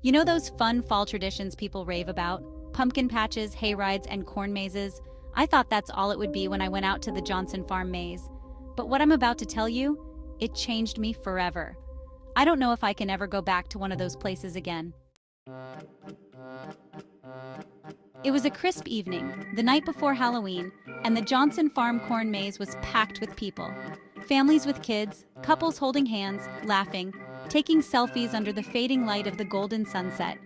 You know those fun fall traditions people rave about? Pumpkin patches, hay rides, and corn mazes? I thought that's all it would be when I went out to the Johnson Farm maze. But what I'm about to tell you, it changed me forever. I don't know if I can ever go back to one of those places again. It was a crisp evening, the night before Halloween, and the Johnson Farm corn maze was packed with people. Families with kids, couples holding hands, laughing, taking selfies under the fading light of the golden sunset.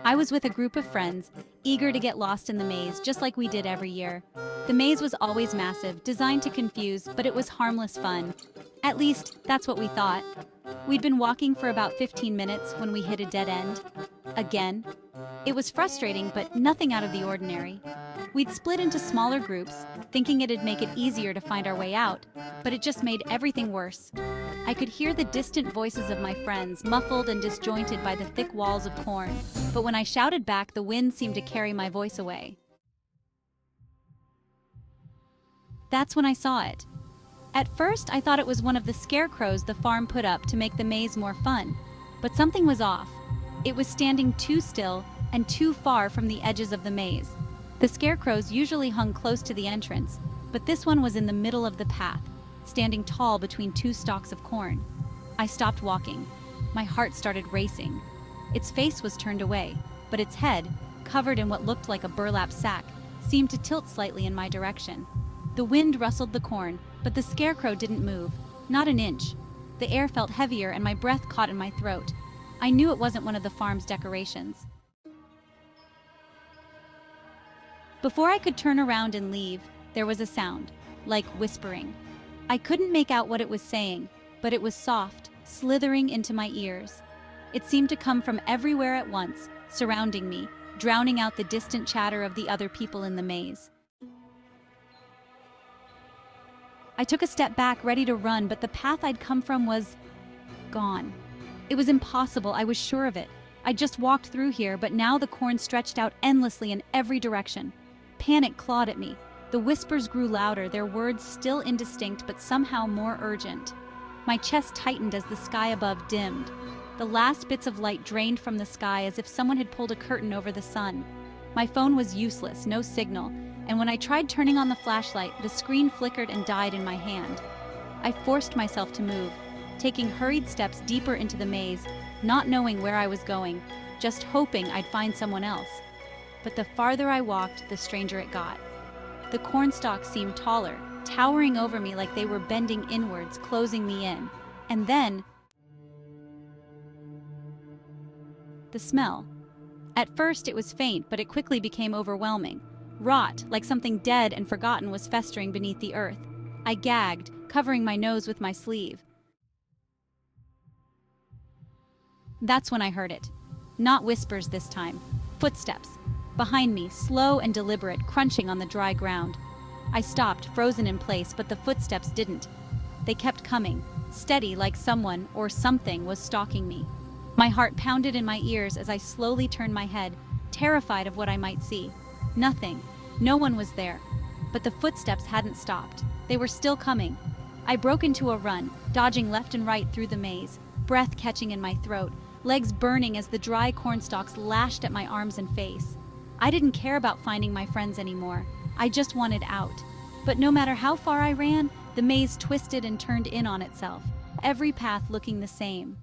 I was with a group of friends, eager to get lost in the maze just like we did every year. The maze was always massive, designed to confuse, but it was harmless fun. At least, that's what we thought. We'd been walking for about 15 minutes when we hit a dead end. Again. It was frustrating, but nothing out of the ordinary. We'd split into smaller groups, thinking it'd make it easier to find our way out, but it just made everything worse. I could hear the distant voices of my friends, muffled and disjointed by the thick walls of corn, but when I shouted back, the wind seemed to carry my voice away. That's when I saw it. At first, I thought it was one of the scarecrows the farm put up to make the maze more fun, but something was off. It was standing too still and too far from the edges of the maze. The scarecrows usually hung close to the entrance, but this one was in the middle of the path, standing tall between two stalks of corn. I stopped walking. My heart started racing. Its face was turned away, but its head, covered in what looked like a burlap sack, seemed to tilt slightly in my direction. The wind rustled the corn, but the scarecrow didn't move, not an inch. The air felt heavier and my breath caught in my throat. I knew it wasn't one of the farm's decorations. Before I could turn around and leave, there was a sound, like whispering. I couldn't make out what it was saying, but it was soft, slithering into my ears. It seemed to come from everywhere at once, surrounding me, drowning out the distant chatter of the other people in the maze. I took a step back, ready to run, but the path I'd come from was gone. It was impossible, I was sure of it. I just walked through here, but now the corn stretched out endlessly in every direction. Panic clawed at me. The whispers grew louder, their words still indistinct but somehow more urgent. My chest tightened as the sky above dimmed. The last bits of light drained from the sky as if someone had pulled a curtain over the sun. My phone was useless, no signal, and when I tried turning on the flashlight, the screen flickered and died in my hand. I forced myself to move, taking hurried steps deeper into the maze, not knowing where I was going, just hoping I'd find someone else. But the farther I walked, the stranger it got. The corn stalks seemed taller, towering over me like they were bending inwards, closing me in. And then, the smell. At first it was faint, but it quickly became overwhelming. Rot, like something dead and forgotten, was festering beneath the earth. I gagged, covering my nose with my sleeve. That's when I heard it. Not whispers this time. Footsteps. Behind me, slow and deliberate, crunching on the dry ground. I stopped, frozen in place, but the footsteps didn't. They kept coming, steady like someone or something was stalking me. My heart pounded in my ears as I slowly turned my head, terrified of what I might see. Nothing. No one was there. But the footsteps hadn't stopped. They were still coming. I broke into a run, dodging left and right through the maze, breath catching in my throat, legs burning as the dry cornstalks lashed at my arms and face. I didn't care about finding my friends anymore. I just wanted out. But no matter how far I ran, the maze twisted and turned in on itself, every path looking the same.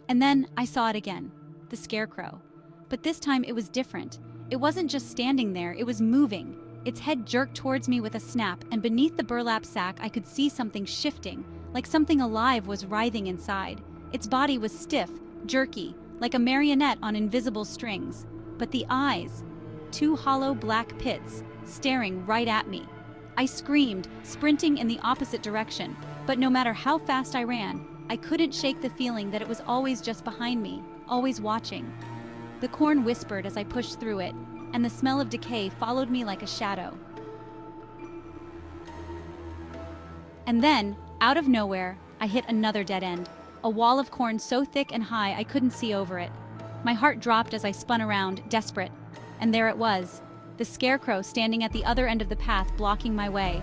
And then I saw it again, the scarecrow. But this time it was different. It wasn't just standing there, it was moving. Its head jerked towards me with a snap, and beneath the burlap sack I could see something shifting, like something alive was writhing inside. Its body was stiff, jerky, like a marionette on invisible strings. But the eyes, two hollow black pits, staring right at me. I screamed, sprinting in the opposite direction, but no matter how fast I ran, I couldn't shake the feeling that it was always just behind me, always watching. The corn whispered as I pushed through it, and the smell of decay followed me like a shadow. And then, out of nowhere, I hit another dead end, a wall of corn so thick and high I couldn't see over it. My heart dropped as I spun around, desperate. And there it was, the scarecrow standing at the other end of the path, blocking my way.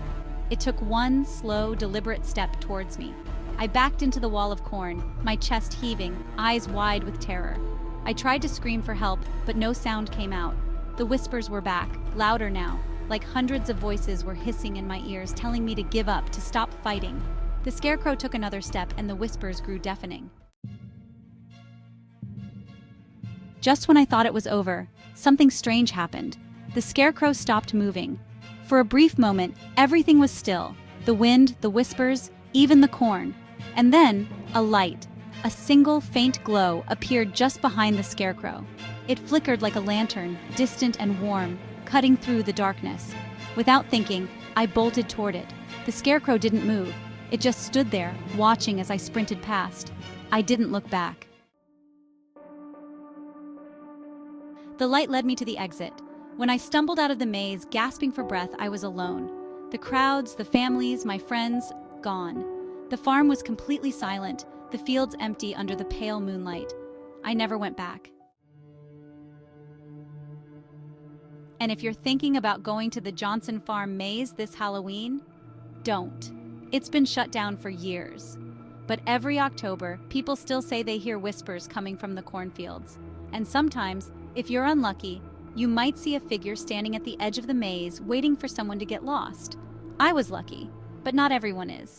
It took one slow, deliberate step towards me. I backed into the wall of corn, my chest heaving, eyes wide with terror. I tried to scream for help, but no sound came out. The whispers were back, louder now, like hundreds of voices were hissing in my ears, telling me to give up, to stop fighting. The scarecrow took another step, and the whispers grew deafening. Just when I thought it was over, something strange happened. The scarecrow stopped moving. For a brief moment, everything was still. The wind, the whispers, even the corn. And then, a light, a single faint glow, appeared just behind the scarecrow. It flickered like a lantern, distant and warm, cutting through the darkness. Without thinking, I bolted toward it. The scarecrow didn't move. It just stood there, watching as I sprinted past. I didn't look back. The light led me to the exit. When I stumbled out of the maze, gasping for breath, I was alone. The crowds, the families, my friends, gone. The farm was completely silent, the fields empty under the pale moonlight. I never went back. And if you're thinking about going to the Johnson Farm maze this Halloween, don't. It's been shut down for years. But every October, people still say they hear whispers coming from the cornfields. And sometimes, if you're unlucky, you might see a figure standing at the edge of the maze waiting for someone to get lost. I was lucky, but not everyone is.